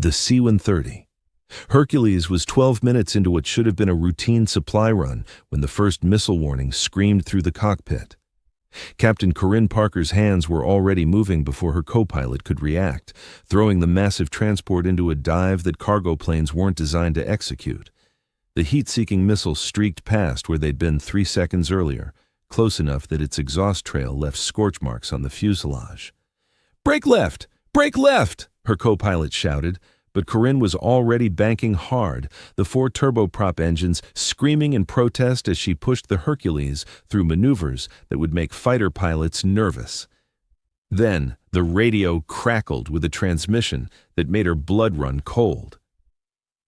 The C-130. Hercules was 12 minutes into what should have been a routine supply run when the first missile warning screamed through the cockpit. Captain Corinne Parker's hands were already moving before her co-pilot could react, throwing the massive transport into a dive that cargo planes weren't designed to execute. The heat-seeking missile streaked past where they'd been 3 seconds earlier, close enough that its exhaust trail left scorch marks on the fuselage. "Brake left! Brake left!" her co-pilot shouted, but Corinne was already banking hard, the 4 turboprop engines screaming in protest as she pushed the Hercules through maneuvers that would make fighter pilots nervous. Then the radio crackled with a transmission that made her blood run cold.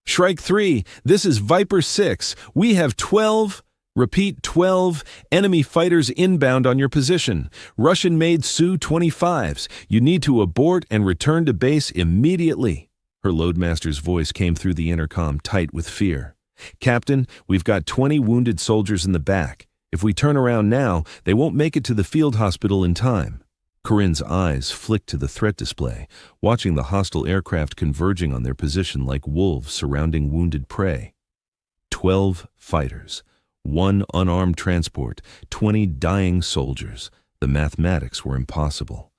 "Shrike 3, this is Viper 6. We have 12, repeat 12, enemy fighters inbound on your position. Russian-made Su-25s. You need to abort and return to base immediately." Her loadmaster's voice came through the intercom, tight with fear. "Captain, we've got 20 wounded soldiers in the back. If we turn around now, they won't make it to the field hospital in time." Corinne's eyes flicked to the threat display, watching the hostile aircraft converging on their position like wolves surrounding wounded prey. 12 fighters, 1 unarmed transport, 20 dying soldiers. The mathematics were impossible.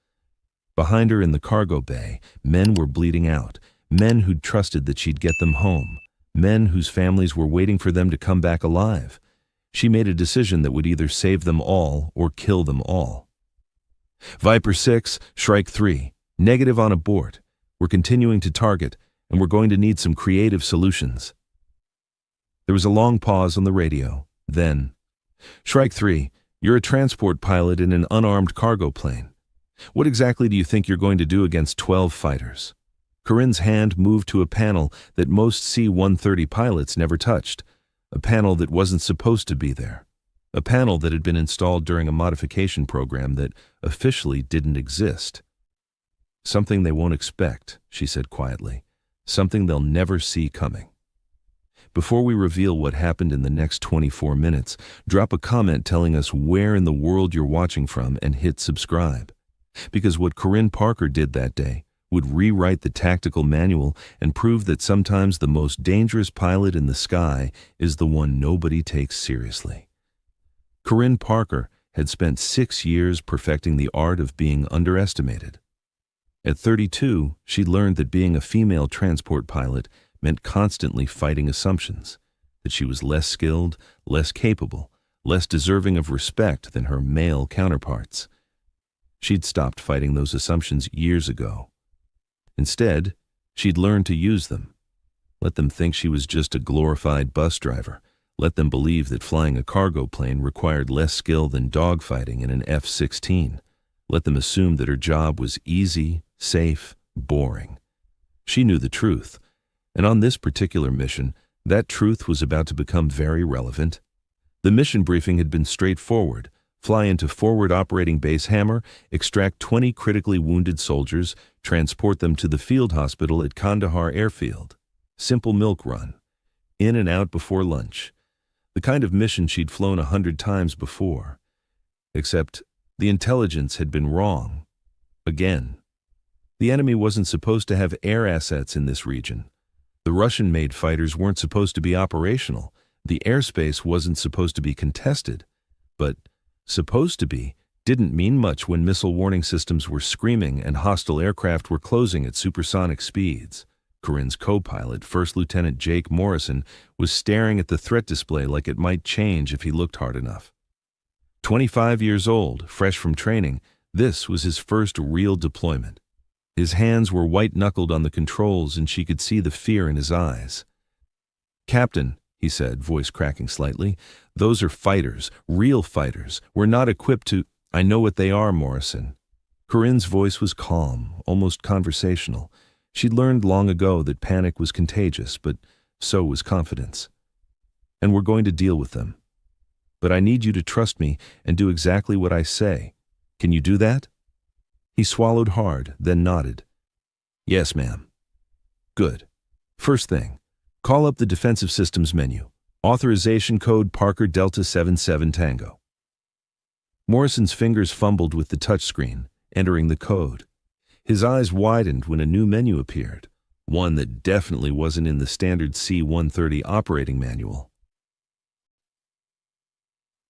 Behind her in the cargo bay, men were bleeding out. Men who'd trusted that she'd get them home. Men whose families were waiting for them to come back alive. She made a decision that would either save them all or kill them all. "Viper 6, Shrike 3. Negative on abort. We're continuing to target, and we're going to need some creative solutions." There was a long pause on the radio. Then, "Shrike 3, you're a transport pilot in an unarmed cargo plane. What exactly do you think you're going to do against 12 fighters?" Corinne's hand moved to a panel that most C-130 pilots never touched, a panel that wasn't supposed to be there, a panel that had been installed during a modification program that officially didn't exist. "Something they won't expect," she said quietly, "something they'll never see coming." Before we reveal what happened in the next 24 minutes, drop a comment telling us where in the world you're watching from and hit subscribe. Because what Corinne Parker did that day would rewrite the tactical manual and prove that sometimes the most dangerous pilot in the sky is the one nobody takes seriously. Corinne Parker had spent 6 years perfecting the art of being underestimated. At 32, she learned that being a female transport pilot meant constantly fighting assumptions, that she was less skilled, less capable, less deserving of respect than her male counterparts. She'd stopped fighting those assumptions years ago. Instead, she'd learned to use them. Let them think she was just a glorified bus driver. Let them believe that flying a cargo plane required less skill than dogfighting in an F-16. Let them assume that her job was easy, safe, boring. She knew the truth, and on this particular mission, that truth was about to become very relevant. The mission briefing had been straightforward. Fly into forward operating base Hammer, extract 20 critically wounded soldiers, transport them to the field hospital at Kandahar Airfield. Simple milk run. In and out before lunch. The kind of mission she'd flown 100 times before. Except the intelligence had been wrong. Again. The enemy wasn't supposed to have air assets in this region. The Russian-made fighters weren't supposed to be operational. The airspace wasn't supposed to be contested. But supposed to be didn't mean much when missile warning systems were screaming and hostile aircraft were closing at supersonic speeds. Corinne's co-pilot, First Lieutenant Jake Morrison, was staring at the threat display like it might change if he looked hard enough. 25 years old, fresh from training, this was his first real deployment. His hands were white-knuckled on the controls and she could see the fear in his eyes. "Captain," he said, voice cracking slightly, "those are fighters, real fighters. We're not equipped to—" "I know what they are, Morrison." Corinne's voice was calm, almost conversational. She'd learned long ago that panic was contagious, but so was confidence. "And we're going to deal with them. But I need you to trust me and do exactly what I say. Can you do that?" He swallowed hard, then nodded. "Yes, ma'am." "Good. First thing, call up the Defensive Systems menu. Authorization code Parker Delta 77 Tango." Morrison's fingers fumbled with the touchscreen, entering the code. His eyes widened when a new menu appeared. one that definitely wasn't in the standard C-130 operating manual.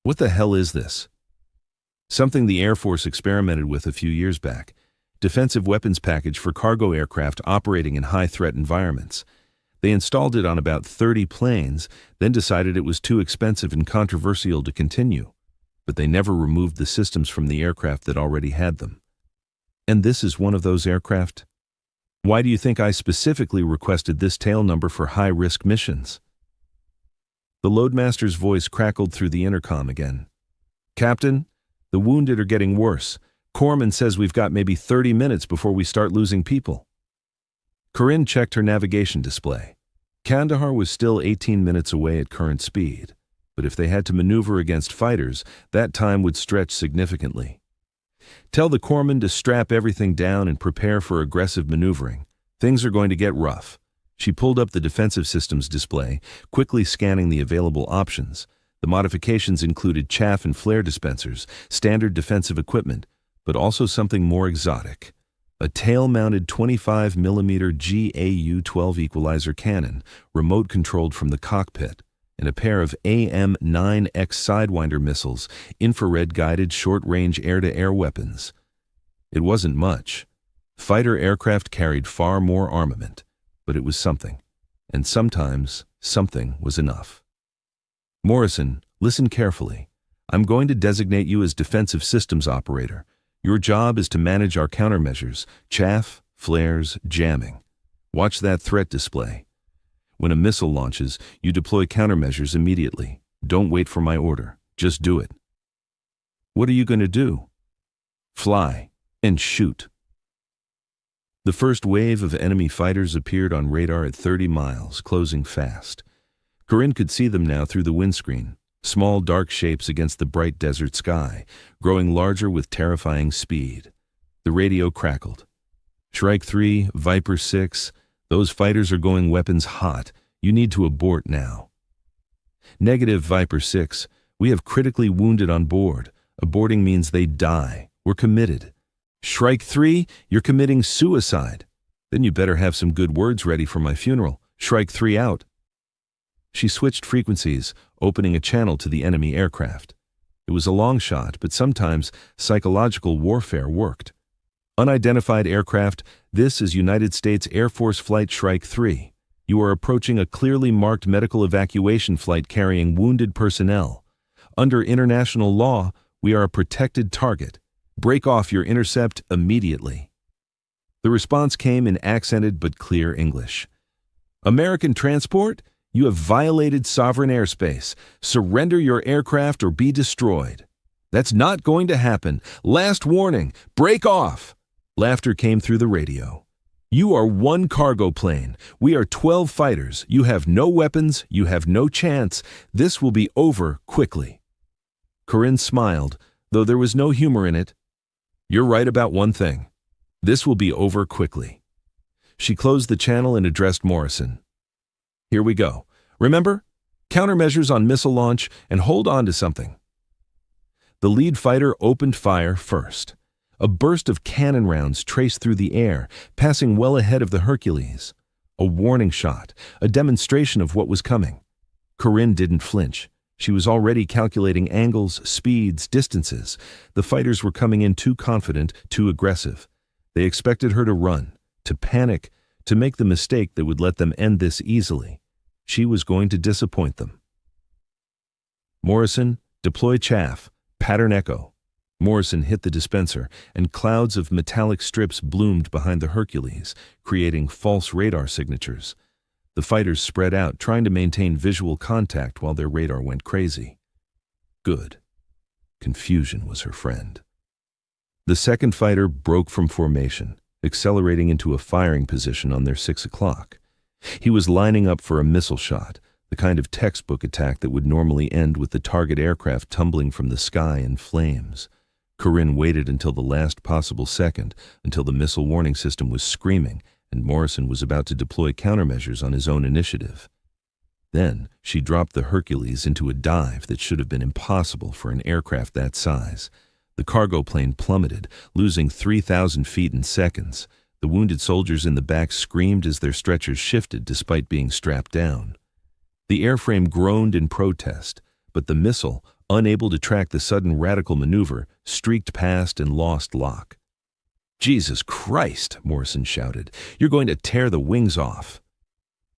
What the hell is this? Something the Air Force experimented with a few years back. Defensive weapons package for cargo aircraft operating in high-threat environments. They installed it on about 30 planes, then decided it was too expensive and controversial to continue. But they never removed the systems from the aircraft that already had them. And this is one of those aircraft? Why do you think I specifically requested this tail number for high-risk missions? The loadmaster's voice crackled through the intercom again. Captain, the wounded are getting worse. Corpsman says we've got maybe 30 minutes before we start losing people. Corinne checked her navigation display. Kandahar was still 18 minutes away at current speed, but if they had to maneuver against fighters, that time would stretch significantly. Tell the corpsman to strap everything down and prepare for aggressive maneuvering. Things are going to get rough. She pulled up the defensive systems display, quickly scanning the available options. The modifications included chaff and flare dispensers, standard defensive equipment, but also something more exotic. A tail-mounted 25mm GAU-12 equalizer cannon, remote-controlled from the cockpit, and a pair of AIM-9X Sidewinder missiles, infrared-guided short-range air-to-air weapons. It wasn't much. Fighter aircraft carried far more armament, but it was something, and sometimes something was enough. Morrison, listen carefully. I'm going to designate you as Defensive Systems Operator. Your job is to manage our countermeasures, chaff, flares, jamming. Watch that threat display. When a missile launches, you deploy countermeasures immediately. Don't wait for my order. Just do it. What are you going to do? Fly and shoot. The first wave of enemy fighters appeared on radar at 30 miles, closing fast. Corinne could see them now through the windscreen, small dark shapes against the bright desert sky, growing larger with terrifying speed. The radio crackled. Shrike 3, Viper 6, those fighters are going weapons hot. You need to abort now. Negative, Viper 6. We have critically wounded on board. Aborting means they die. We're committed. Shrike 3, you're committing suicide. Then you better have some good words ready for my funeral. Shrike 3 out. She switched frequencies, opening a channel to the enemy aircraft. It was a long shot, but sometimes psychological warfare worked. Unidentified aircraft, this is United States Air Force Flight Shrike 3. You are approaching a clearly marked medical evacuation flight carrying wounded personnel. Under international law, we are a protected target. Break off your intercept immediately. The response came in accented but clear English. American transport? You have violated sovereign airspace. Surrender your aircraft or be destroyed. That's not going to happen. Last warning, break off. Laughter came through the radio. You are one cargo plane. We are 12 fighters. You have no weapons. You have no chance. This will be over quickly. Corinne smiled, though there was no humor in it. You're right about one thing. This will be over quickly. She closed the channel and addressed Morrison. Here we go. Remember? Countermeasures on missile launch and hold on to something. The lead fighter opened fire first. A burst of cannon rounds traced through the air, passing well ahead of the Hercules. A warning shot, a demonstration of what was coming. Corinne didn't flinch. She was already calculating angles, speeds, distances. The fighters were coming in too confident, too aggressive. They expected her to run, to panic, to make the mistake that would let them end this easily. She was going to disappoint them. Morrison, deploy chaff, pattern echo. Morrison hit the dispenser, and clouds of metallic strips bloomed behind the Hercules, creating false radar signatures. The fighters spread out, trying to maintain visual contact while their radar went crazy. Good. Confusion was her friend. The second fighter broke from formation, accelerating into a firing position on their 6 o'clock. He was lining up for a missile shot, the kind of textbook attack that would normally end with the target aircraft tumbling from the sky in flames. Corinne waited until the last possible second, until the missile warning system was screaming, and Morrison was about to deploy countermeasures on his own initiative. Then she dropped the Hercules into a dive that should have been impossible for an aircraft that size. The cargo plane plummeted, losing 3,000 feet in seconds. The wounded soldiers in the back screamed as their stretchers shifted despite being strapped down. The airframe groaned in protest, but the missile, unable to track the sudden radical maneuver, streaked past and lost lock. "Jesus Christ," Morrison shouted. "You're going to tear the wings off."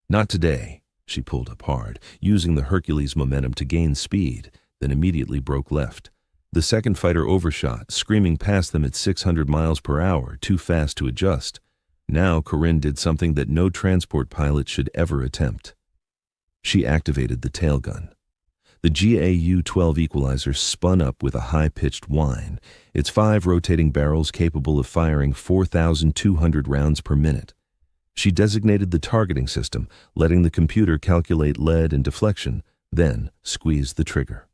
"Not today." She pulled up hard, using the Hercules' momentum to gain speed, then immediately broke left. The second fighter overshot, screaming past them at 600 miles per hour, too fast to adjust. Now Corinne did something that no transport pilot should ever attempt. She activated the tail gun. The GAU-12 equalizer spun up with a high-pitched whine, its 5 rotating barrels capable of firing 4,200 rounds per minute. She designated the targeting system, letting the computer calculate lead and deflection, then squeezed the trigger.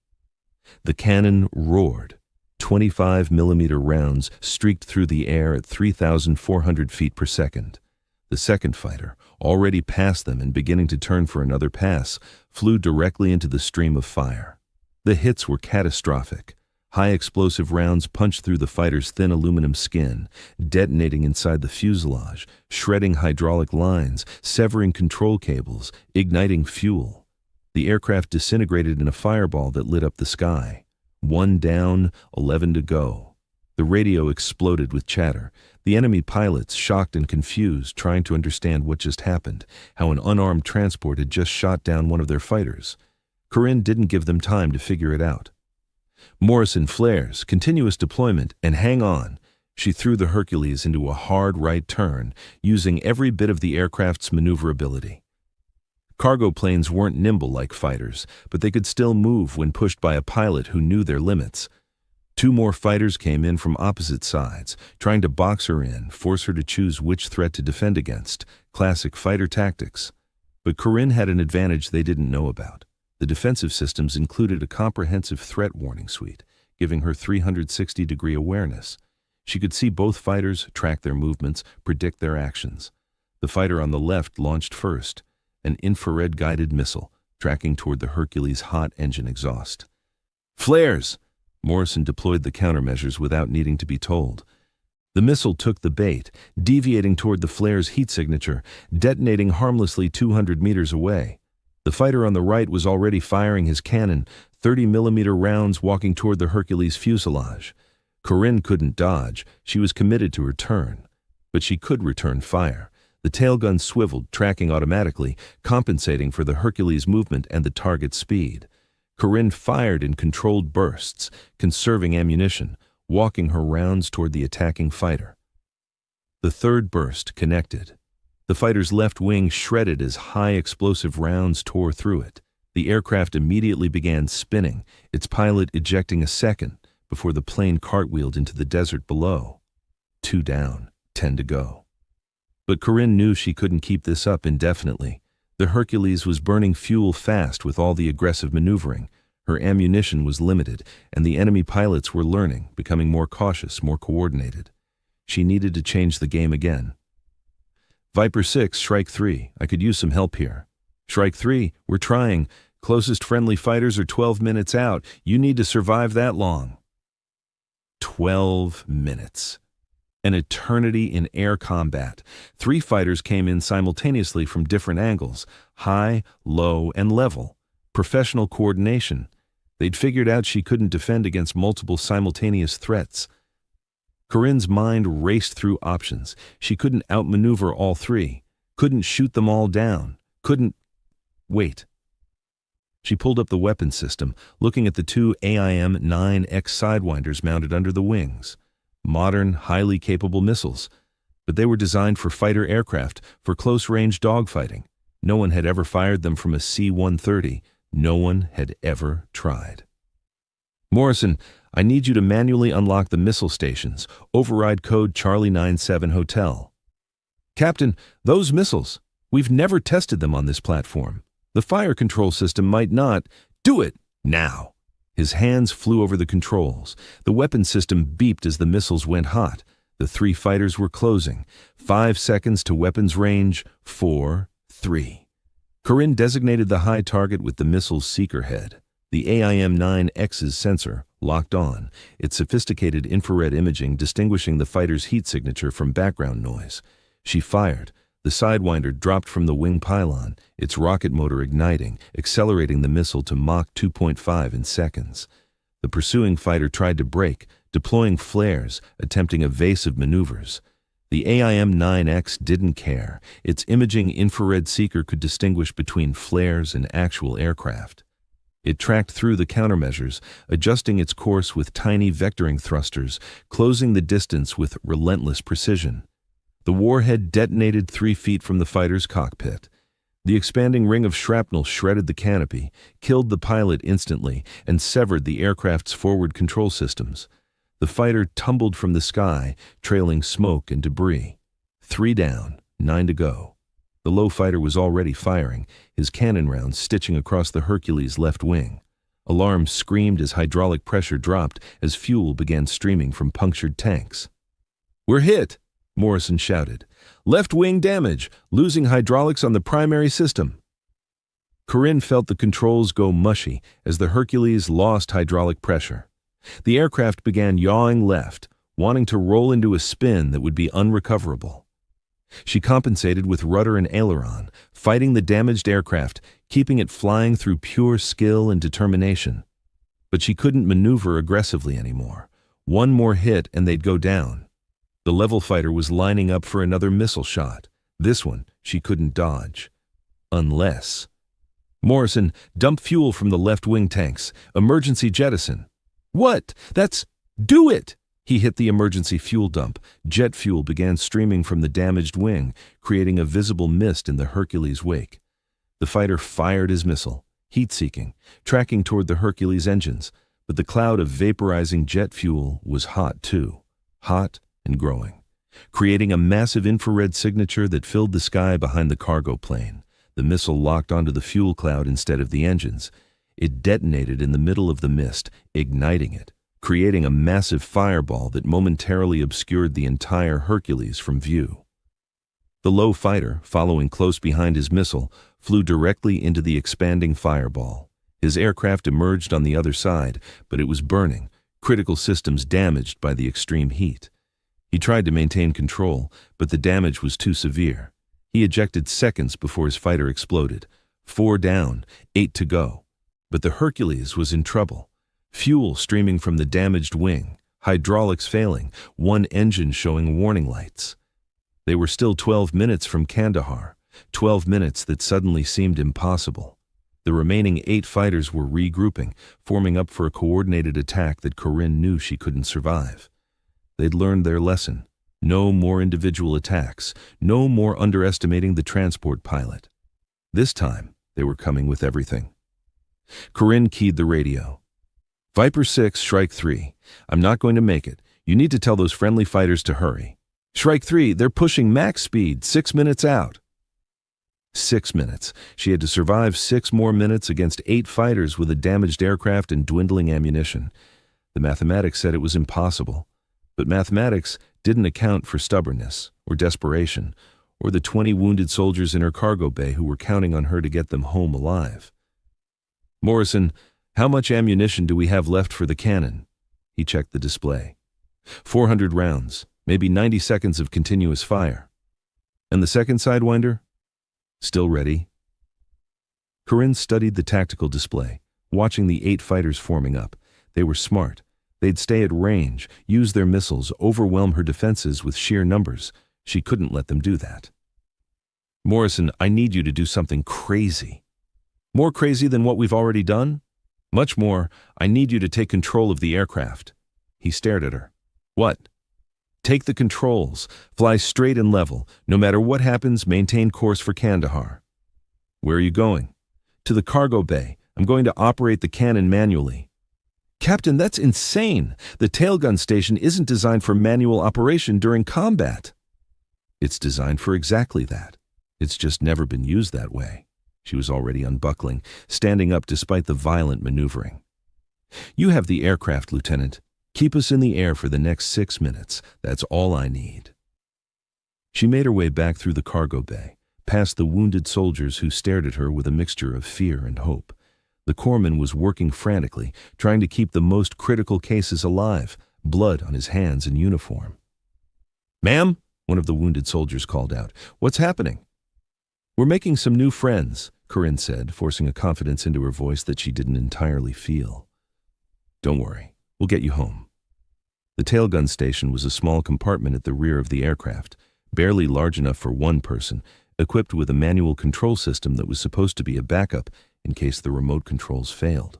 The cannon roared. 25-millimeter rounds streaked through the air at 3,400 feet per second. The second fighter, already past them and beginning to turn for another pass, flew directly into the stream of fire. The hits were catastrophic. High-explosive rounds punched through the fighter's thin aluminum skin, detonating inside the fuselage, shredding hydraulic lines, severing control cables, igniting fuel. The aircraft disintegrated in a fireball that lit up the sky. 1 down, 11 to go. The radio exploded with chatter. The enemy pilots, shocked and confused, trying to understand what just happened, how an unarmed transport had just shot down one of their fighters. Corinne didn't give them time to figure it out. Morrison flares, continuous deployment, and hang on. She threw the Hercules into a hard right turn, using every bit of the aircraft's maneuverability. Cargo planes weren't nimble like fighters, but they could still move when pushed by a pilot who knew their limits. 2 more fighters came in from opposite sides, trying to box her in, force her to choose which threat to defend against. Classic fighter tactics. But Corinne had an advantage they didn't know about. The defensive systems included a comprehensive threat warning suite, giving her 360-degree awareness. She could see both fighters, track their movements, predict their actions. The fighter on the left launched first, an infrared-guided missile, tracking toward the Hercules' hot engine exhaust. "Flares!" Morrison deployed the countermeasures without needing to be told. The missile took the bait, deviating toward the flare's heat signature, detonating harmlessly 200 meters away. The fighter on the right was already firing his cannon, 30-millimeter rounds walking toward the Hercules' fuselage. Corinne couldn't dodge. She was committed to her turn. But she could return fire. The tailgun swiveled, tracking automatically, compensating for the Hercules' movement and the target's speed. Corinne fired in controlled bursts, conserving ammunition, walking her rounds toward the attacking fighter. The third burst connected. The fighter's left wing shredded as high-explosive rounds tore through it. The aircraft immediately began spinning, its pilot ejecting a second before the plane cartwheeled into the desert below. 2 down, 10 to go. But Corinne knew she couldn't keep this up indefinitely. The Hercules was burning fuel fast with all the aggressive maneuvering. Her ammunition was limited, and the enemy pilots were learning, becoming more cautious, more coordinated. She needed to change the game again. "Viper 6, Shrike 3, I could use some help here." "Shrike 3, we're trying. Closest friendly fighters are 12 minutes out. You need to survive that long." 12 minutes. An eternity in air combat. 3 fighters came in simultaneously from different angles, high, low, and level. Professional coordination. They'd figured out she couldn't defend against multiple simultaneous threats. Corinne's mind raced through options. She couldn't outmaneuver all 3, couldn't shoot them all down, couldn't... Wait. She pulled up the weapons system, looking at the 2 AIM-9X Sidewinders mounted under the wings. Modern, highly capable missiles. But they were designed for fighter aircraft, for close-range dogfighting. No one had ever fired them from a C-130. No one had ever tried. "Morrison, I need you to manually unlock the missile stations. Override code Charlie 97 Hotel." "Captain, those missiles, we've never tested them on this platform. The fire control system might not..." "Do it, now!" His hands flew over the controls. The weapon system beeped as the missiles went hot. The 3 fighters were closing. 5 seconds to weapons range. 4, 3. Corinne designated the high target with the missile's seeker head. The AIM-9X's sensor locked on, its sophisticated infrared imaging distinguishing the fighter's heat signature from background noise. She fired. The Sidewinder dropped from the wing pylon, its rocket motor igniting, accelerating the missile to Mach 2.5 in seconds. The pursuing fighter tried to brake, deploying flares, attempting evasive maneuvers. The AIM-9X didn't care. Its imaging infrared seeker could distinguish between flares and actual aircraft. It tracked through the countermeasures, adjusting its course with tiny vectoring thrusters, closing the distance with relentless precision. The warhead detonated 3 feet from the fighter's cockpit. The expanding ring of shrapnel shredded the canopy, killed the pilot instantly, and severed the aircraft's forward control systems. The fighter tumbled from the sky, trailing smoke and debris. 3 down, 9 to go. The low fighter was already firing, his cannon rounds stitching across the Hercules' left wing. Alarms screamed as hydraulic pressure dropped as fuel began streaming from punctured tanks. "We're hit!" Morrison shouted. "Left wing damage, losing hydraulics on the primary system." Corinne felt the controls go mushy as the Hercules lost hydraulic pressure. The aircraft began yawing left, wanting to roll into a spin that would be unrecoverable. She compensated with rudder and aileron, fighting the damaged aircraft, keeping it flying through pure skill and determination. But she couldn't maneuver aggressively anymore. One more hit and they'd go down. The level fighter was lining up for another missile shot. This one she couldn't dodge. Unless... "Morrison, dump fuel from the left wing tanks. Emergency jettison." "What? Do it!" He hit the emergency fuel dump. Jet fuel began streaming from the damaged wing, creating a visible mist in the Hercules' wake. The fighter fired his missile, heat-seeking, tracking toward the Hercules engines, but the cloud of vaporizing jet fuel was hot too. Hot and growing, creating a massive infrared signature that filled the sky behind the cargo plane. The missile locked onto the fuel cloud instead of the engines. It detonated in the middle of the mist, igniting it, creating a massive fireball that momentarily obscured the entire Hercules from view. The low fighter, following close behind his missile, flew directly into the expanding fireball. His aircraft emerged on the other side, but it was burning, critical systems damaged by the extreme heat. He tried to maintain control, but the damage was too severe. He ejected seconds before his fighter exploded. 4 down, 8 to go. But the Hercules was in trouble. Fuel streaming from the damaged wing, hydraulics failing, one engine showing warning lights. They were still 12 minutes from Kandahar, 12 minutes that suddenly seemed impossible. The remaining 8 fighters were regrouping, forming up for a coordinated attack that Corinne knew she couldn't survive. They'd learned their lesson. No more individual attacks, no more underestimating the transport pilot. This time, they were coming with everything. Corinne keyed the radio. "Viper 6, Shrike 3. I'm not going to make it. You need to tell those friendly fighters to hurry. Shrike 3, they're pushing max speed, 6 minutes out." 6 minutes. She had to survive 6 more minutes against 8 fighters with a damaged aircraft and dwindling ammunition. The mathematics said it was impossible. But mathematics didn't account for stubbornness or desperation or the 20 wounded soldiers in her cargo bay who were counting on her to get them home alive. "Morrison, how much ammunition do we have left for the cannon?" He checked the display. 400 rounds, maybe 90 seconds of continuous fire. "And the second Sidewinder?" "Still ready." Corinne studied the tactical display, watching the 8 fighters forming up. They were smart. They'd stay at range, use their missiles, overwhelm her defenses with sheer numbers. She couldn't let them do that. "Morrison, I need you to do something crazy." "More crazy than what we've already done?" "Much more. I need you to take control of the aircraft." He stared at her. "What?" "Take the controls. Fly straight and level. No matter what happens, maintain course for Kandahar." "Where are you going?" "To the cargo bay. I'm going to operate the cannon manually." "Captain, that's insane. The tailgun station isn't designed for manual operation during combat." "It's designed for exactly that. It's just never been used that way." She was already unbuckling, standing up despite the violent maneuvering. "You have the aircraft, Lieutenant. Keep us in the air for the next 6 minutes. That's all I need." She made her way back through the cargo bay, past the wounded soldiers who stared at her with a mixture of fear and hope. The corpsman was working frantically, trying to keep the most critical cases alive, blood on his hands and uniform. "Ma'am?" one of the wounded soldiers called out. "What's happening?" "We're making some new friends," Corinne said, forcing a confidence into her voice that she didn't entirely feel. "Don't worry, we'll get you home." The tailgun station was a small compartment at the rear of the aircraft, barely large enough for one person, equipped with a manual control system that was supposed to be a backup in case the remote controls failed.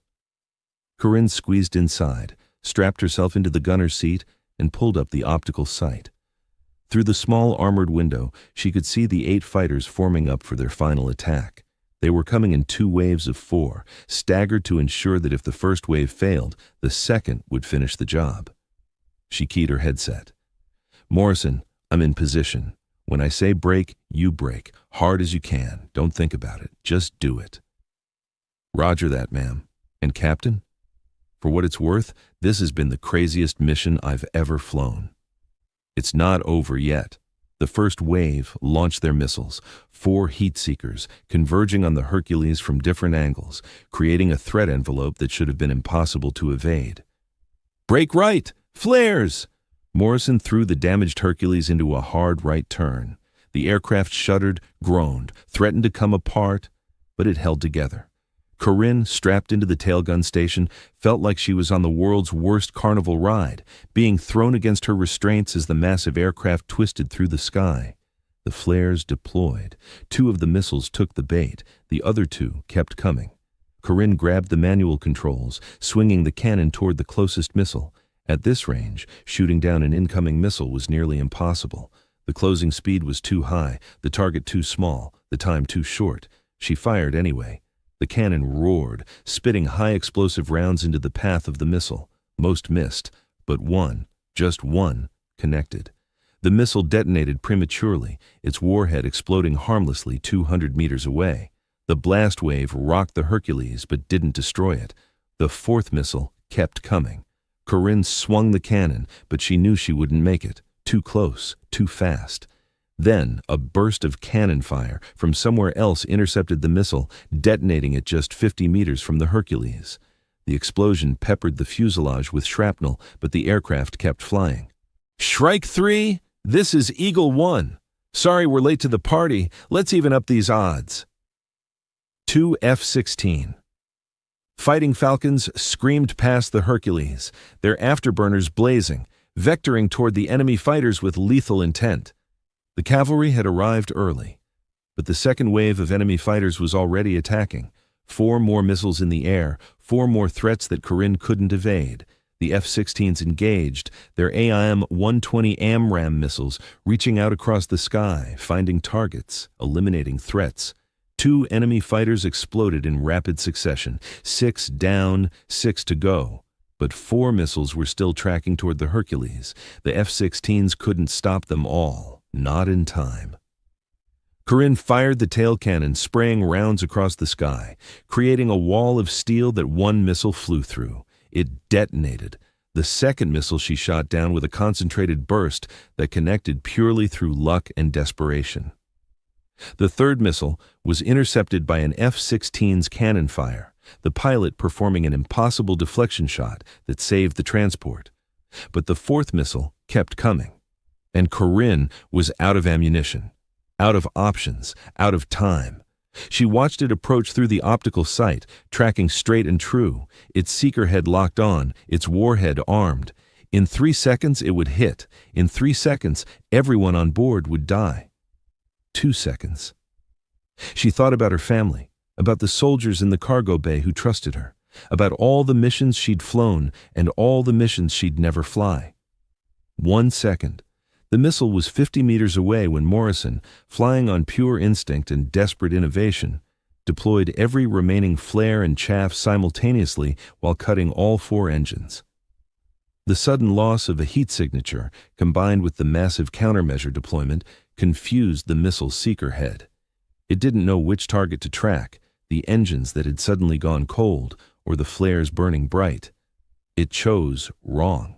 Corinne squeezed inside, strapped herself into the gunner's seat, and pulled up the optical sight. Through the small armored window, she could see the 8 fighters forming up for their final attack. They were coming in 2 waves of 4, staggered to ensure that if the first wave failed, the second would finish the job. She keyed her headset. "Morrison, I'm in position. When I say break, you break. Hard as you can. Don't think about it. Just do it." "Roger that, ma'am. And Captain? For what it's worth, this has been the craziest mission I've ever flown." It's not over yet. The first wave launched their missiles, 4 heat seekers, converging on the Hercules from different angles, creating a threat envelope that should have been impossible to evade. "Break right! Flares!" Morrison threw the damaged Hercules into a hard right turn. The aircraft shuddered, groaned, threatened to come apart, but it held together. Corinne, strapped into the tailgun station, felt like she was on the world's worst carnival ride, being thrown against her restraints as the massive aircraft twisted through the sky. The flares deployed. 2 of the missiles took the bait. The other 2 kept coming. Corinne grabbed the manual controls, swinging the cannon toward the closest missile. At this range, shooting down an incoming missile was nearly impossible. The closing speed was too high, the target too small, the time too short. She fired anyway. The cannon roared, spitting high explosive rounds into the path of the missile. Most missed, but one, just one, connected. The missile detonated prematurely, its warhead exploding harmlessly 200 meters away. The blast wave rocked the Hercules but didn't destroy it. The 4th missile kept coming. Corinne swung the cannon, but she knew she wouldn't make it. Too close, too fast. Then, a burst of cannon fire from somewhere else intercepted the missile, detonating it just 50 meters from the Hercules. The explosion peppered the fuselage with shrapnel, but the aircraft kept flying. "Shrike 3, this is Eagle 1. Sorry we're late to the party. Let's even up these odds." 2 F-16. Fighting Falcons screamed past the Hercules, their afterburners blazing, vectoring toward the enemy fighters with lethal intent. The cavalry had arrived early, but the second wave of enemy fighters was already attacking. 4 more missiles in the air, 4 more threats that Corinne couldn't evade. The F-16s engaged, their AIM-120 AMRAAM missiles reaching out across the sky, finding targets, eliminating threats. 2 enemy fighters exploded in rapid succession, 6 down, 6 to go. But 4 missiles were still tracking toward the Hercules. The F-16s couldn't stop them all. Not in time. Corinne fired the tail cannon, spraying rounds across the sky, creating a wall of steel that 1 missile flew through. It detonated. The second missile she shot down with a concentrated burst that connected purely through luck and desperation. The third missile was intercepted by an F-16's cannon fire, the pilot performing an impossible deflection shot that saved the transport. But the 4th missile kept coming. And Corinne was out of ammunition, out of options, out of time. She watched it approach through the optical sight, tracking straight and true, its seeker head locked on, its warhead armed. In 3 seconds it would hit. In 3 seconds, everyone on board would die. 2 seconds. She thought about her family, about the soldiers in the cargo bay who trusted her, about all the missions she'd flown and all the missions she'd never fly. 1 second. The missile was 50 meters away when Morrison, flying on pure instinct and desperate innovation, deployed every remaining flare and chaff simultaneously while cutting all 4 engines. The sudden loss of a heat signature, combined with the massive countermeasure deployment, confused the missile's seeker head. It didn't know which target to track, the engines that had suddenly gone cold or the flares burning bright. It chose wrong.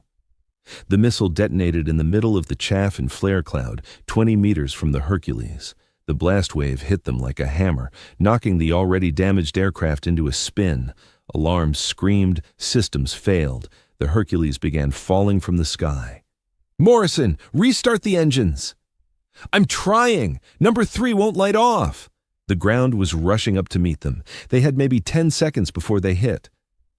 The missile detonated in the middle of the chaff and flare cloud, 20 meters from the Hercules. The blast wave hit them like a hammer, knocking the already damaged aircraft into a spin. Alarms screamed, systems failed. The Hercules began falling from the sky. "Morrison, restart the engines!" I'm trying! Number 3 won't light off! The ground was rushing up to meet them. They had maybe 10 seconds before they hit.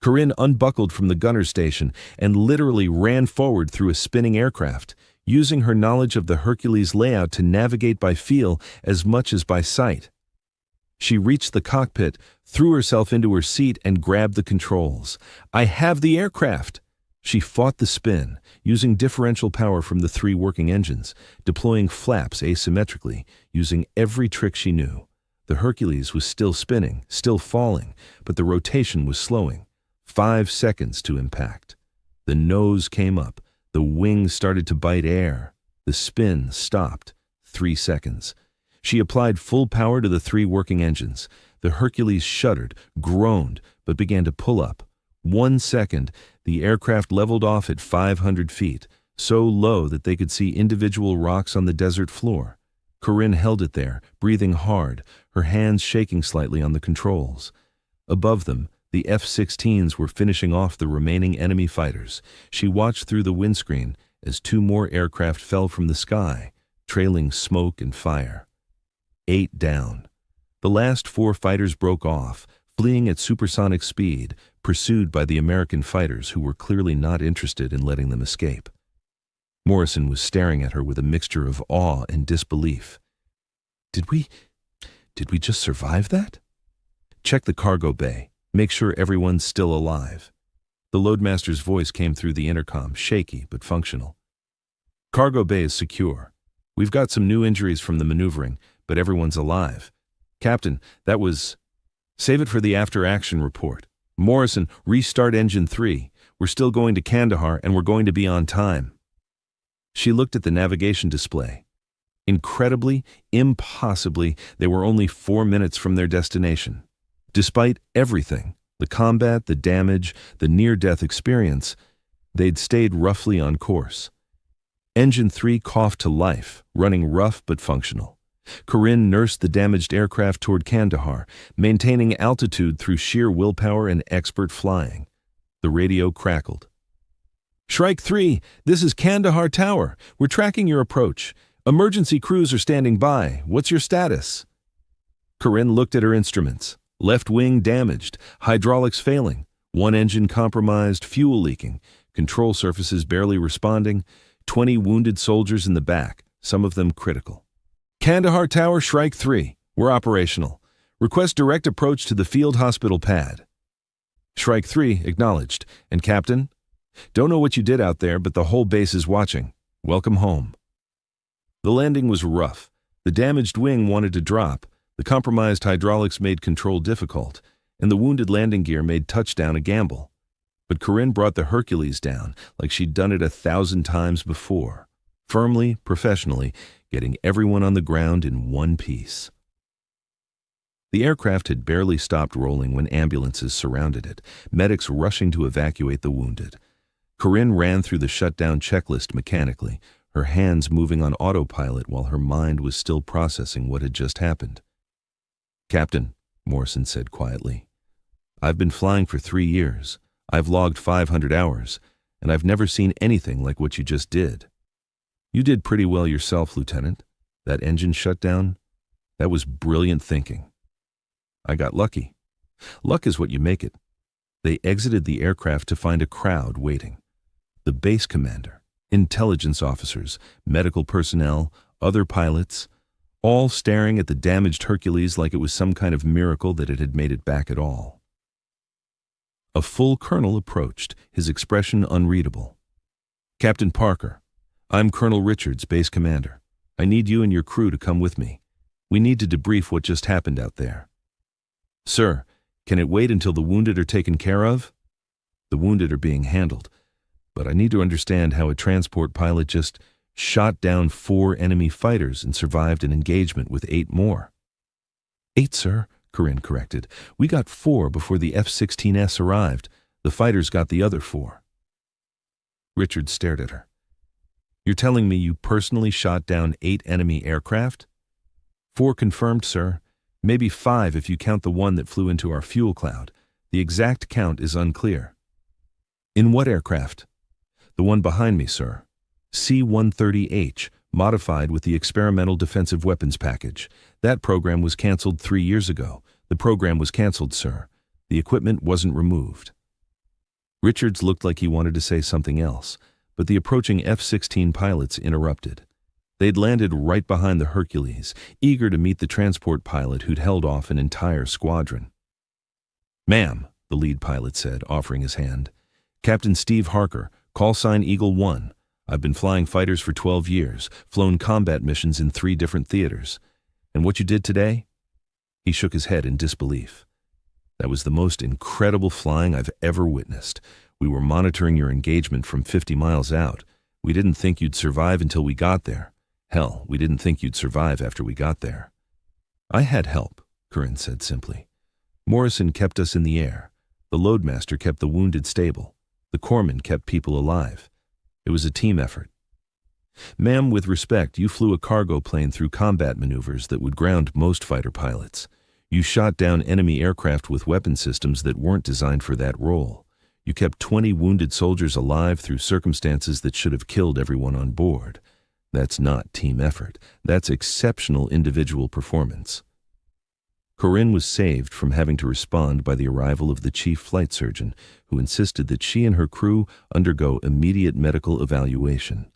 Corinne unbuckled from the gunner station and literally ran forward through a spinning aircraft, using her knowledge of the Hercules layout to navigate by feel as much as by sight. She reached the cockpit, threw herself into her seat, and grabbed the controls. I have the aircraft! She fought the spin, using differential power from the 3 working engines, deploying flaps asymmetrically, using every trick she knew. The Hercules was still spinning, still falling, but the rotation was slowing. 5 seconds to impact. The nose came up. The wings started to bite air. The spin stopped. 3 seconds. She applied full power to the 3 working engines. The Hercules shuddered, groaned, but began to pull up. 1 second, the aircraft leveled off at 500 feet, so low that they could see individual rocks on the desert floor. Corinne held it there, breathing hard, her hands shaking slightly on the controls. Above them, the F-16s were finishing off the remaining enemy fighters. She watched through the windscreen as 2 more aircraft fell from the sky, trailing smoke and fire. 8 down. The last 4 fighters broke off, fleeing at supersonic speed, pursued by the American fighters who were clearly not interested in letting them escape. Morrison was staring at her with a mixture of awe and disbelief. Did we just survive that? Check the cargo bay. Make sure everyone's still alive. The loadmaster's voice came through the intercom, shaky but functional. Cargo bay is secure. We've got some new injuries from the maneuvering, but everyone's alive. Captain, that was... Save it for the after-action report. Morrison, restart engine 3. We're still going to Kandahar and we're going to be on time. She looked at the navigation display. Incredibly, impossibly, they were only 4 minutes from their destination. Despite everything, the combat, the damage, the near-death experience, they'd stayed roughly on course. Engine 3 coughed to life, running rough but functional. Corinne nursed the damaged aircraft toward Kandahar, maintaining altitude through sheer willpower and expert flying. The radio crackled. Shrike 3, this is Kandahar Tower. We're tracking your approach. Emergency crews are standing by. What's your status? Corinne looked at her instruments. Left wing damaged, hydraulics failing, 1 engine compromised, fuel leaking, control surfaces barely responding, 20 wounded soldiers in the back, some of them critical. Kandahar Tower, Shrike 3. We're operational. Request direct approach to the field hospital pad. Shrike 3 acknowledged. And Captain? Don't know what you did out there, but the whole base is watching. Welcome home. The landing was rough. The damaged wing wanted to drop. The compromised hydraulics made control difficult, and the wounded landing gear made touchdown a gamble. But Corinne brought the Hercules down like she'd done it 1,000 times before. Firmly, professionally, getting everyone on the ground in one piece. The aircraft had barely stopped rolling when ambulances surrounded it, medics rushing to evacuate the wounded. Corinne ran through the shutdown checklist mechanically, her hands moving on autopilot while her mind was still processing what had just happened. Captain, Morrison said quietly, I've been flying for 3 years. I've logged 500 hours, and I've never seen anything like what you just did. You did pretty well yourself, Lieutenant. That engine shutdown, that was brilliant thinking. I got lucky. Luck is what you make it. They exited the aircraft to find a crowd waiting. The base commander, intelligence officers, medical personnel, other pilots, all staring at the damaged Hercules like it was some kind of miracle that it had made it back at all. A full colonel approached, his expression unreadable. Captain Parker, I'm Colonel Richards, base commander. I need you and your crew to come with me. We need to debrief what just happened out there. Sir, can it wait until the wounded are taken care of? The wounded are being handled, but I need to understand how a transport pilot just shot down 4 enemy fighters and survived an engagement with 8 more. 8, sir, Corinne corrected. We got 4 before the F-16S arrived. The fighters got the other 4. Richard stared at her. You're telling me you personally shot down 8 enemy aircraft? 4 confirmed, sir. Maybe 5 if you count the one that flew into our fuel cloud. The exact count is unclear. In what aircraft? The one behind me, sir. C-130H, modified with the Experimental Defensive Weapons Package. That program was canceled 3 years ago. The program was canceled, sir. The equipment wasn't removed. Richards looked like he wanted to say something else, but the approaching F-16 pilots interrupted. They'd landed right behind the Hercules, eager to meet the transport pilot who'd held off an entire squadron. "Ma'am," the lead pilot said, offering his hand. "Captain Steve Harker, call sign Eagle 1. I've been flying fighters for 12 years, flown combat missions in 3 different theaters. And what you did today?" He shook his head in disbelief. "That was the most incredible flying I've ever witnessed. We were monitoring your engagement from 50 miles out. We didn't think you'd survive until we got there. Hell, we didn't think you'd survive after we got there." "I had help," Corinne said simply. "Morrison kept us in the air. The loadmaster kept the wounded stable. The corpsman kept people alive. It was a team effort." "Ma'am, with respect, you flew a cargo plane through combat maneuvers that would ground most fighter pilots. You shot down enemy aircraft with weapon systems that weren't designed for that role. You kept 20 wounded soldiers alive through circumstances that should have killed everyone on board. That's not team effort. That's exceptional individual performance." Corinne was saved from having to respond by the arrival of the chief flight surgeon, who insisted that she and her crew undergo immediate medical evaluation.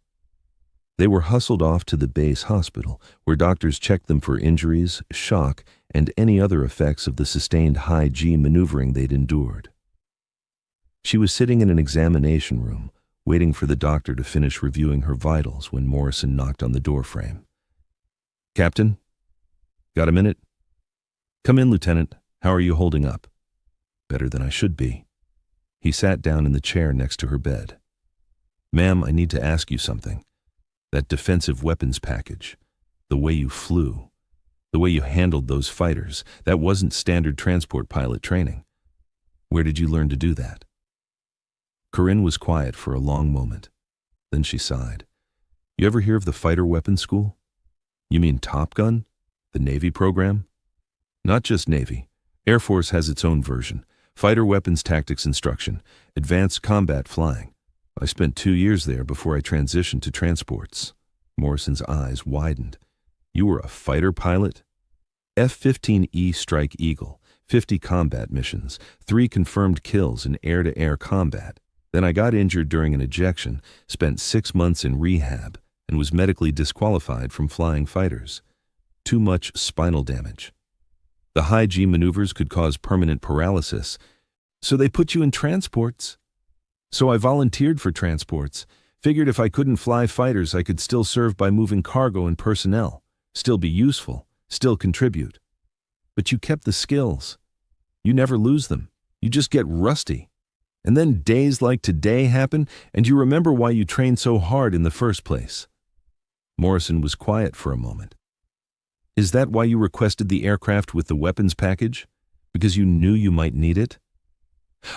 They were hustled off to the base hospital, where doctors checked them for injuries, shock, and any other effects of the sustained high-G maneuvering they'd endured. She was sitting in an examination room, waiting for the doctor to finish reviewing her vitals when Morrison knocked on the doorframe. "Captain? Got a minute?" "Come in, Lieutenant. How are you holding up?" "Better than I should be." He sat down in the chair next to her bed. "Ma'am, I need to ask you something. That defensive weapons package, the way you flew, the way you handled those fighters, that wasn't standard transport pilot training. Where did you learn to do that?" Corinne was quiet for a long moment. Then she sighed. "You ever hear of the Fighter Weapons School?" "You mean Top Gun? The Navy program?" "Not just Navy. Air Force has its own version. Fighter Weapons Tactics Instruction, Advanced Combat Flying. I spent 2 years there before I transitioned to transports." Morrison's eyes widened. "You were a fighter pilot?" "F-15E Strike Eagle, 50 combat missions, 3 confirmed kills in air-to-air combat. Then I got injured during an ejection, spent 6 months in rehab, and was medically disqualified from flying fighters. Too much spinal damage. The high-G maneuvers could cause permanent paralysis, so they put you in transports. So I volunteered for transports, figured if I couldn't fly fighters I could still serve by moving cargo and personnel, still be useful, still contribute. But you kept the skills. You never lose them. You just get rusty. And then days like today happen, and you remember why you trained so hard in the first place." Morrison was quiet for a moment. "Is that why you requested the aircraft with the weapons package? Because you knew you might need it?"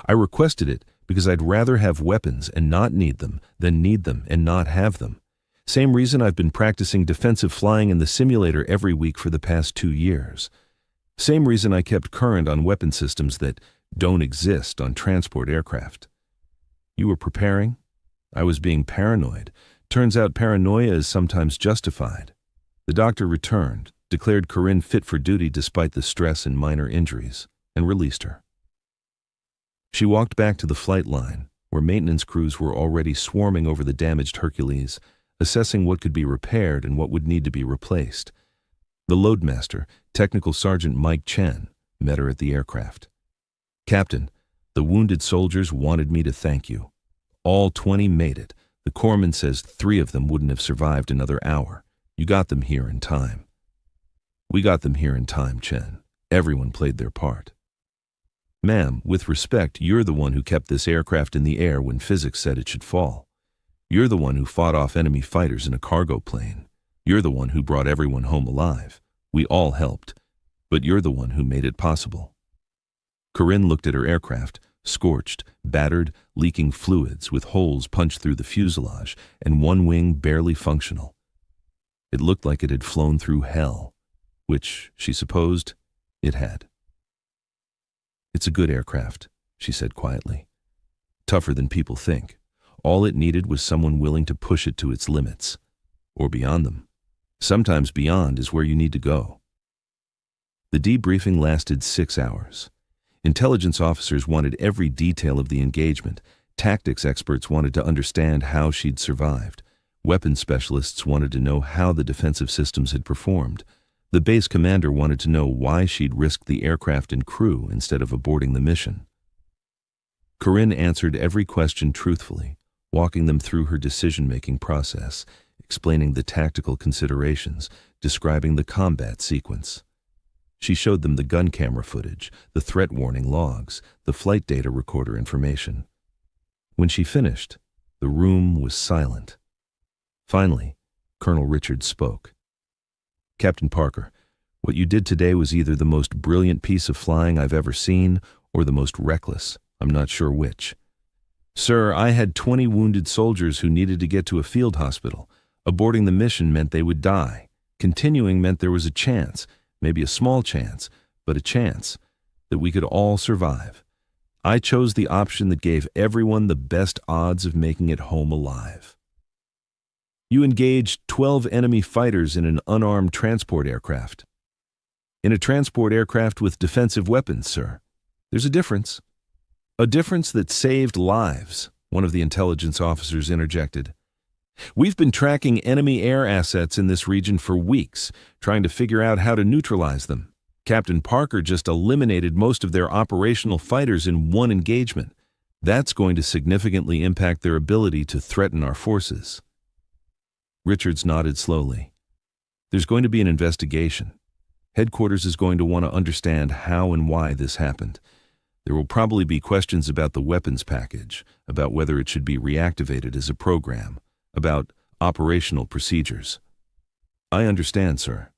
"I requested it because I'd rather have weapons and not need them than need them and not have them. Same reason I've been practicing defensive flying in the simulator every week for the past 2 years. Same reason I kept current on weapon systems that don't exist on transport aircraft." "You were preparing?" "I was being paranoid. Turns out paranoia is sometimes justified." The doctor returned, declared Corinne fit for duty despite the stress and minor injuries, and released her. She walked back to the flight line, where maintenance crews were already swarming over the damaged Hercules, assessing what could be repaired and what would need to be replaced. The loadmaster, Technical Sergeant Mike Chen, met her at the aircraft. "Captain, the wounded soldiers wanted me to thank you. All 20 made it. The corpsman says 3 of them wouldn't have survived another hour. You got them here in time." "We got them here in time, Chen. Everyone played their part." "Ma'am, with respect, you're the one who kept this aircraft in the air when physics said it should fall. You're the one who fought off enemy fighters in a cargo plane. You're the one who brought everyone home alive. We all helped, but you're the one who made it possible." Corinne looked at her aircraft, scorched, battered, leaking fluids with holes punched through the fuselage and one wing barely functional. It looked like it had flown through hell, which, she supposed, it had. "It's a good aircraft," she said quietly. "Tougher than people think. All it needed was someone willing to push it to its limits. or beyond them. Sometimes beyond is where you need to go. The debriefing lasted 6 hours. Intelligence officers wanted every detail of the engagement. Tactics experts wanted to understand how she'd survived. Weapons specialists wanted to know how the defensive systems had performed. The base commander wanted to know why she'd risked the aircraft and crew instead of aborting the mission. Corinne answered every question truthfully, walking them through her decision-making process, explaining the tactical considerations, describing the combat sequence. She showed them the gun camera footage, the threat warning logs, the flight data recorder information. When she finished, the room was silent. Finally, Colonel Richards spoke. "Captain Parker, what you did today was either the most brilliant piece of flying I've ever seen or the most reckless. I'm not sure which. Sir, I had 20 wounded soldiers who needed to get to a field hospital. Aborting the mission meant they would die. Continuing meant there was a chance, maybe a small chance, but a chance, that we could all survive. I chose the option that gave everyone the best odds of making it home alive. You engaged 12 enemy fighters in an unarmed transport aircraft. In a transport aircraft with defensive weapons, sir. There's a difference. A difference that saved lives," one of the intelligence officers interjected. "We've been tracking enemy air assets in this region for weeks, trying to figure out how to neutralize them. Captain Parker just eliminated most of their operational fighters in one engagement. That's going to significantly impact their ability to threaten our forces." Richards nodded slowly. "There's going to be an investigation. Headquarters is going to want to understand how and why this happened. There will probably be questions about the weapons package, about whether it should be reactivated as a program, about operational procedures." "I understand, sir.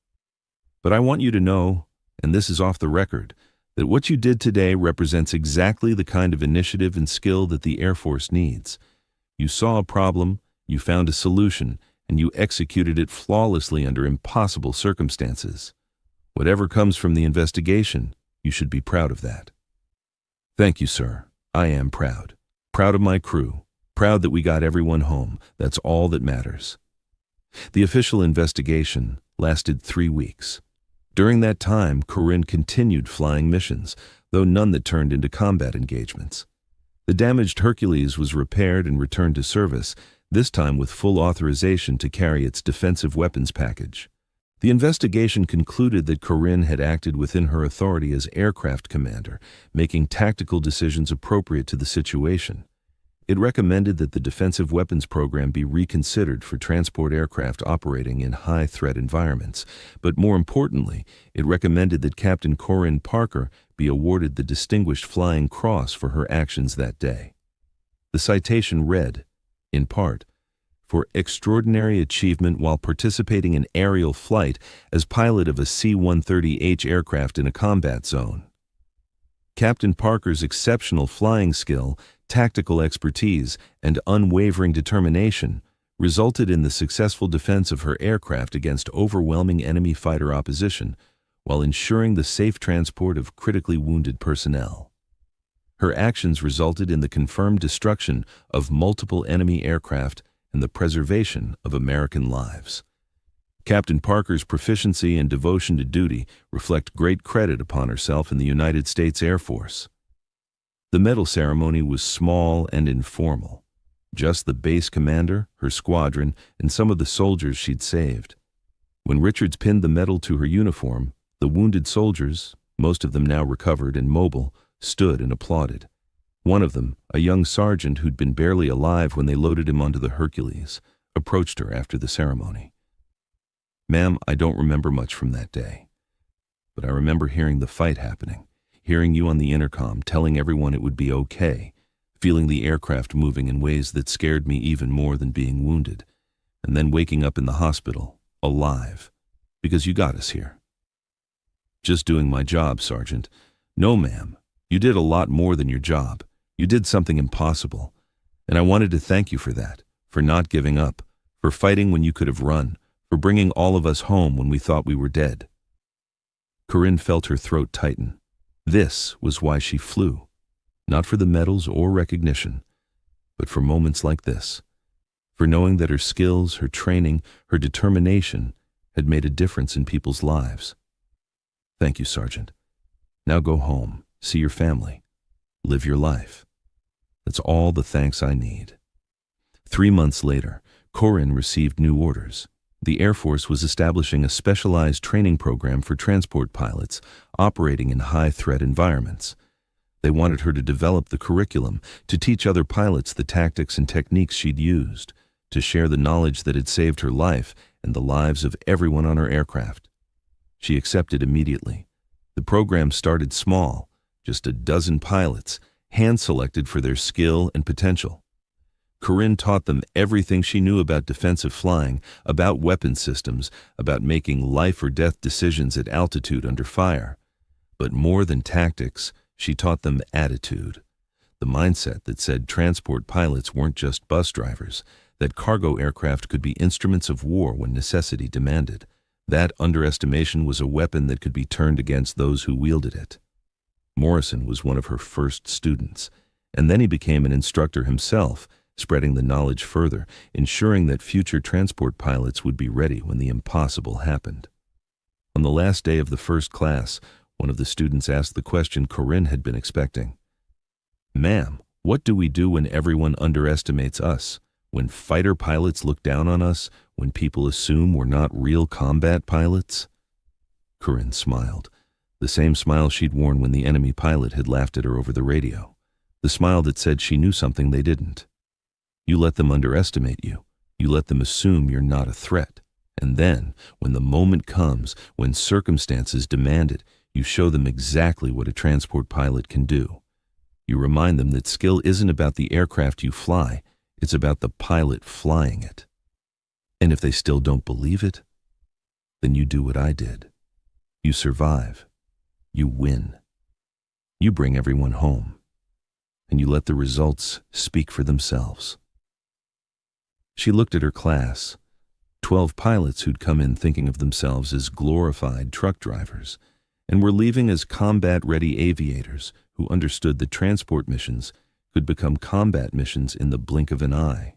But I want you to know, and this is off the record, that what you did today represents exactly the kind of initiative and skill that the Air Force needs. You saw a problem, you found a solution, and you executed it flawlessly under impossible circumstances. Whatever comes from the investigation, you should be proud of that." "Thank you, sir. I am proud. Proud of my crew. Proud that we got everyone home. That's all that matters." The official investigation lasted 3 weeks. During that time, Corinne continued flying missions, though none that turned into combat engagements. The damaged Hercules was repaired and returned to service, this time with full authorization to carry its defensive weapons package. The investigation concluded that Corinne had acted within her authority as aircraft commander, making tactical decisions appropriate to the situation. It recommended that the defensive weapons program be reconsidered for transport aircraft operating in high-threat environments, but more importantly, it recommended that Captain Corinne Parker be awarded the Distinguished Flying Cross for her actions that day. The citation read, in part, "For extraordinary achievement while participating in aerial flight as pilot of a C-130H aircraft in a combat zone. Captain Parker's exceptional flying skill, tactical expertise, and unwavering determination resulted in the successful defense of her aircraft against overwhelming enemy fighter opposition, while ensuring the safe transport of critically wounded personnel. Her actions resulted in the confirmed destruction of multiple enemy aircraft and the preservation of American lives. Captain Parker's proficiency and devotion to duty reflect great credit upon herself in the United States Air Force." The medal ceremony was small and informal. Just the base commander, her squadron, and some of the soldiers she'd saved. When Richards pinned the medal to her uniform, the wounded soldiers, most of them now recovered and mobile, stood and applauded. One of them, a young sergeant who'd been barely alive when they loaded him onto the Hercules, approached her after the ceremony. "Ma'am, I don't remember much from that day. But I remember hearing the fight happening, hearing you on the intercom telling everyone it would be okay, feeling the aircraft moving in ways that scared me even more than being wounded, and then waking up in the hospital, alive, because you got us here." "Just doing my job, Sergeant." "No, ma'am. You did a lot more than your job. You did something impossible. And I wanted to thank you for that, for not giving up, for fighting when you could have run, for bringing all of us home when we thought we were dead." Corinne felt her throat tighten. This was why she flew. Not for the medals or recognition, but for moments like this. for knowing that her skills, her training, her determination had made a difference in people's lives. Thank you, Sergeant. Now go home, see your family, live your life. That's all the thanks I need. 3 months later, Corinne received new orders. The Air Force was establishing a specialized training program for transport pilots operating in high-threat environments. They wanted her to develop the curriculum, to teach other pilots the tactics and techniques she'd used, to share the knowledge that had saved her life and the lives of everyone on her aircraft. She accepted immediately. The program started small, just a dozen pilots, hand-selected for their skill and potential. Corinne taught them everything she knew about defensive flying, about weapon systems, about making life-or-death decisions at altitude under fire. But more than tactics, she taught them attitude, the mindset that said transport pilots weren't just bus drivers, that cargo aircraft could be instruments of war when necessity demanded. That underestimation was a weapon that could be turned against those who wielded it. Morrison was one of her first students, and then he became an instructor himself, spreading the knowledge further, ensuring that future transport pilots would be ready when the impossible happened. On the last day of the first class, one of the students asked the question Corinne had been expecting. "Ma'am, what do we do when everyone underestimates us? When fighter pilots look down on us? When people assume we're not real combat pilots?" Corinne smiled, the same smile she'd worn when the enemy pilot had laughed at her over the radio, the smile that said she knew something they didn't. You let them underestimate you. You let them assume you're not a threat. And then, when the moment comes, when circumstances demand it, you show them exactly what a transport pilot can do. You remind them that skill isn't about the aircraft you fly, it's about the pilot flying it. And if they still don't believe it, then you do what I did. You survive. You win. You bring everyone home. And you let the results speak for themselves. She looked at her class, 12 pilots who'd come in thinking of themselves as glorified truck drivers, and were leaving as combat-ready aviators who understood that transport missions could become combat missions in the blink of an eye.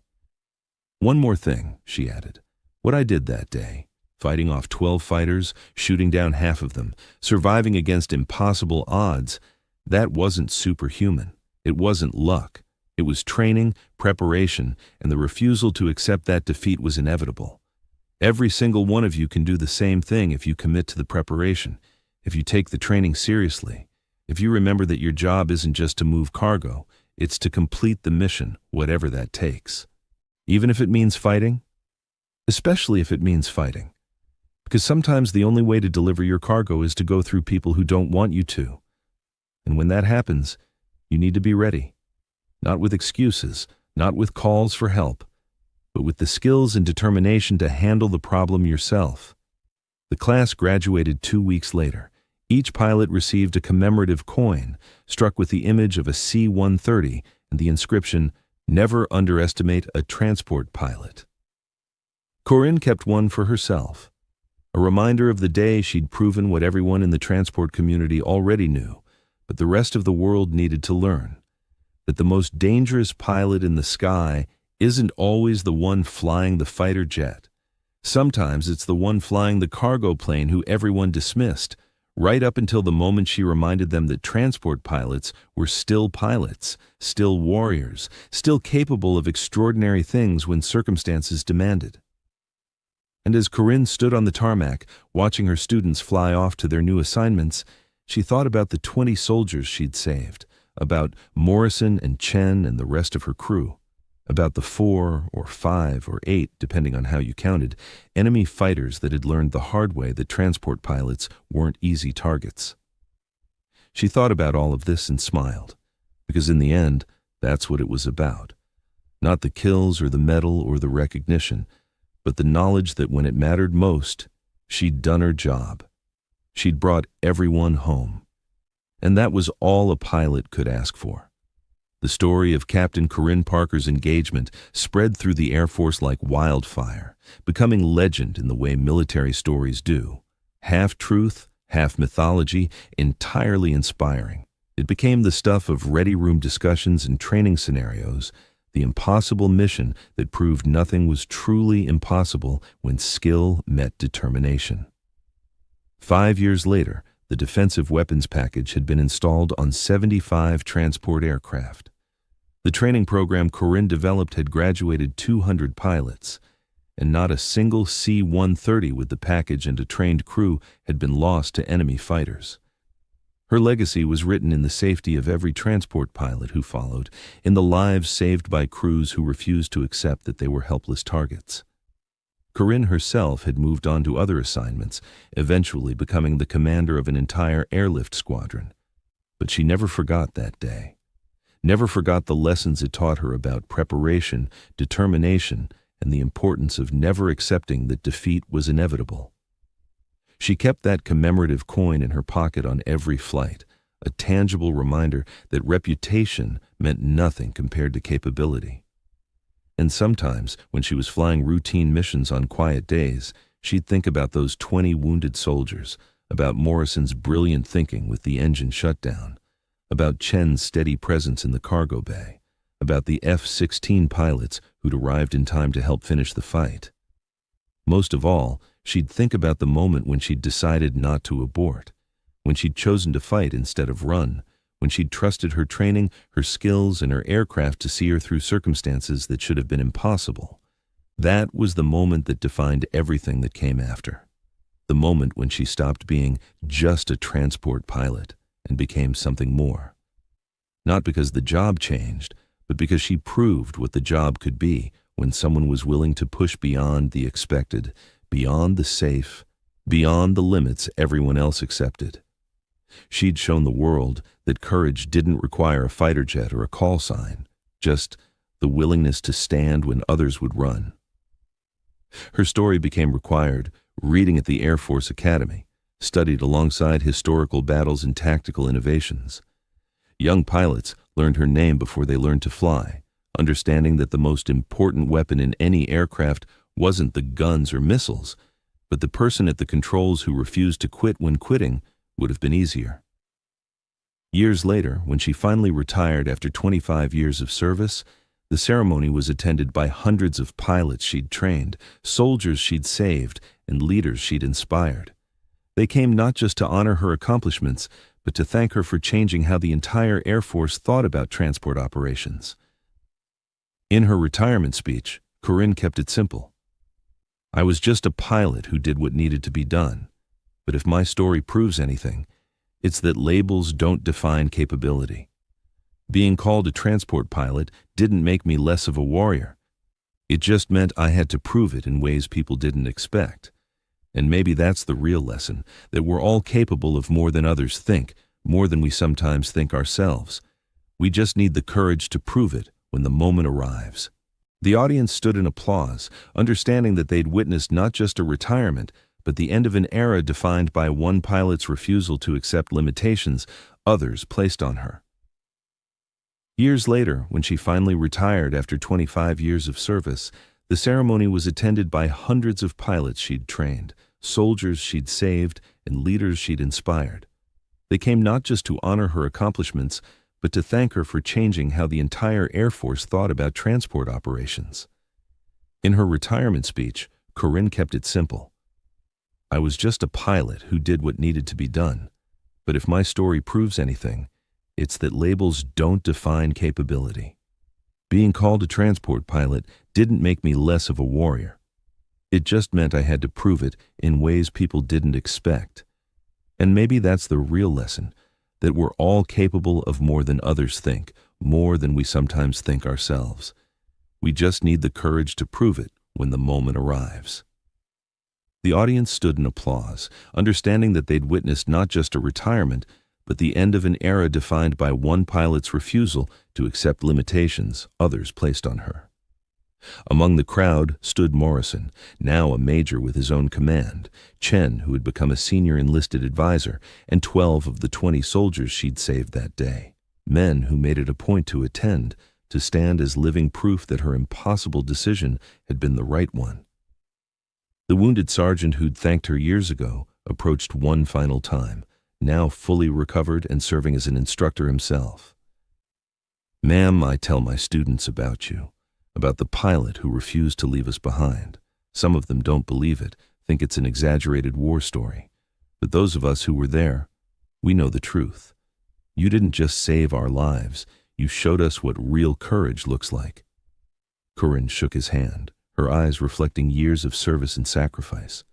"One more thing," she added. "What I did that day, fighting off 12 fighters, shooting down half of them, surviving against impossible odds, that wasn't superhuman. It wasn't luck. It was training, preparation, and the refusal to accept that defeat was inevitable. Every single one of you can do the same thing if you commit to the preparation, if you take the training seriously, if you remember that your job isn't just to move cargo, it's to complete the mission, whatever that takes. Even if it means fighting, especially if it means fighting. Because sometimes the only way to deliver your cargo is to go through people who don't want you to. And when that happens, you need to be ready. Not with excuses, not with calls for help, but with the skills and determination to handle the problem yourself." The class graduated 2 weeks later. Each pilot received a commemorative coin struck with the image of a C-130 and the inscription, "Never underestimate a transport pilot." Corinne kept one for herself, a reminder of the day she'd proven what everyone in the transport community already knew, but the rest of the world needed to learn. That the most dangerous pilot in the sky isn't always the one flying the fighter jet. Sometimes it's the one flying the cargo plane who everyone dismissed, right up until the moment she reminded them that transport pilots were still pilots, still warriors, still capable of extraordinary things when circumstances demanded. And as Corinne stood on the tarmac, watching her students fly off to their new assignments, she thought about the 20 soldiers she'd saved, about Morrison and Chen and the rest of her crew, about the 4 or 5 or 8, depending on how you counted, enemy fighters that had learned the hard way that transport pilots weren't easy targets. She thought about all of this and smiled, because in the end, that's what it was about. Not the kills or the medal or the recognition, but the knowledge that when it mattered most, she'd done her job. She'd brought everyone home. And that was all a pilot could ask for. The story of Captain Corinne Parker's engagement spread through the Air Force like wildfire, becoming legend in the way military stories do. Half truth, half mythology, entirely inspiring. It became the stuff of ready room discussions and training scenarios, the impossible mission that proved nothing was truly impossible when skill met determination. 5 years later, the defensive weapons package had been installed on 75 transport aircraft. The training program Corinne developed had graduated 200 pilots, and not a single C-130 with the package and a trained crew had been lost to enemy fighters. Her legacy was written in the safety of every transport pilot who followed, in the lives saved by crews who refused to accept that they were helpless targets. Corinne herself had moved on to other assignments, eventually becoming the commander of an entire airlift squadron. But she never forgot that day. Never forgot the lessons it taught her about preparation, determination, and the importance of never accepting that defeat was inevitable. She kept that commemorative coin in her pocket on every flight, a tangible reminder that reputation meant nothing compared to capability. And sometimes, when she was flying routine missions on quiet days, she'd think about those 20 wounded soldiers, about Morrison's brilliant thinking with the engine shut down, about Chen's steady presence in the cargo bay, about the F-16 pilots who'd arrived in time to help finish the fight. Most of all, she'd think about the moment when she'd decided not to abort, when she'd chosen to fight instead of run, when she'd trusted her training, her skills, and her aircraft to see her through circumstances that should have been impossible. That was the moment that defined everything that came after. The moment when she stopped being just a transport pilot and became something more. Not because the job changed, but because she proved what the job could be when someone was willing to push beyond the expected, beyond the safe, beyond the limits everyone else accepted. She'd shown the world that courage didn't require a fighter jet or a call sign, just the willingness to stand when others would run. Her story became required reading at the Air Force Academy, studied alongside historical battles and tactical innovations. Young pilots learned her name before they learned to fly, understanding that the most important weapon in any aircraft wasn't the guns or missiles, but the person at the controls who refused to quit when quitting would have been easier. Years later, when she finally retired after 25 years of service, the ceremony was attended by hundreds of pilots she'd trained, soldiers she'd saved, and leaders she'd inspired. They came not just to honor her accomplishments, but to thank her for changing how the entire Air Force thought about transport operations. In her retirement speech, Corinne kept it simple. "I was just a pilot who did what needed to be done. But if my story proves anything, it's that labels don't define capability. Being called a transport pilot didn't make me less of a warrior. It just meant I had to prove it in ways people didn't expect. And maybe that's the real lesson, that we're all capable of more than others think, more than we sometimes think ourselves. We just need the courage to prove it when the moment arrives." The audience stood in applause, understanding that they'd witnessed not just a retirement, but the end of an era defined by one pilot's refusal to accept limitations others placed on her. Years later, when she finally retired after 25 years of service, the ceremony was attended by hundreds of pilots she'd trained, soldiers she'd saved, and leaders she'd inspired. They came not just to honor her accomplishments, but to thank her for changing how the entire Air Force thought about transport operations. In her retirement speech, Corinne kept it simple. "I was just a pilot who did what needed to be done. But if my story proves anything, it's that labels don't define capability. Being called a transport pilot didn't make me less of a warrior. It just meant I had to prove it in ways people didn't expect. And maybe that's the real lesson, that we're all capable of more than others think, more than we sometimes think ourselves. We just need the courage to prove it when the moment arrives." The audience stood in applause, understanding that they'd witnessed not just a retirement, but the end of an era defined by one pilot's refusal to accept limitations others placed on her. Among the crowd stood Morrison, now a major with his own command, Chen, who had become a senior enlisted advisor, and 12 of the 20 soldiers she'd saved that day, men who made it a point to attend, to stand as living proof that her impossible decision had been the right one. The wounded sergeant who'd thanked her years ago approached one final time, now fully recovered and serving as an instructor himself. Ma'am, I tell my students about you, about the pilot who refused to leave us behind. Some of them don't believe it, think it's an exaggerated war story. But those of us who were there, we know the truth. You didn't just save our lives, you showed us what real courage looks like. Corinne shook his hand, her eyes reflecting years of service and sacrifice.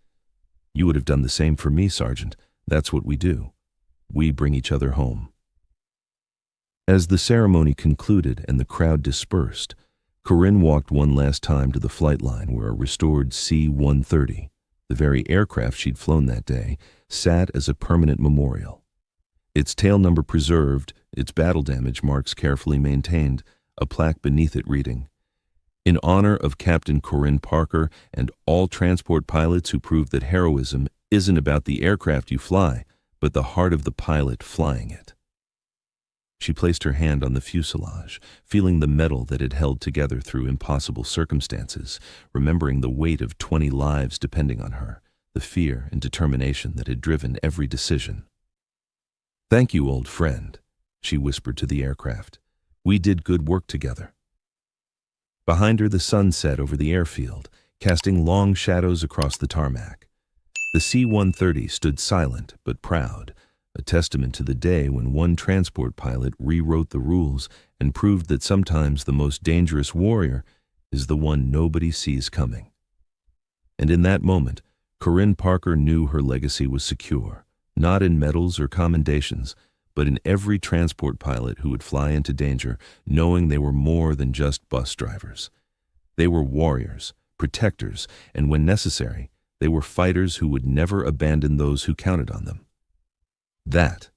You would have done the same for me, Sergeant. That's what we do. We bring each other home. As the ceremony concluded and the crowd dispersed, Corinne walked one last time to the flight line where a restored C-130, the very aircraft she'd flown that day, sat as a permanent memorial. Its tail number preserved, its battle damage marks carefully maintained, a plaque beneath it reading, "In honor of Captain Corinne Parker and all transport pilots who proved that heroism isn't about the aircraft you fly, but the heart of the pilot flying it." She placed her hand on the fuselage, feeling the metal that had held together through impossible circumstances, remembering the weight of 20 lives depending on her, the fear and determination that had driven every decision. "Thank you, old friend," she whispered to the aircraft. "We did good work together." Behind her, the sun set over the airfield, casting long shadows across the tarmac. The C-130 stood silent but proud, a testament to the day when one transport pilot rewrote the rules and proved that sometimes the most dangerous warrior is the one nobody sees coming. And in that moment, Corinne Parker knew her legacy was secure, not in medals or commendations, but in every transport pilot who would fly into danger knowing they were more than just bus drivers. They were warriors, protectors, and when necessary, they were fighters who would never abandon those who counted on them. That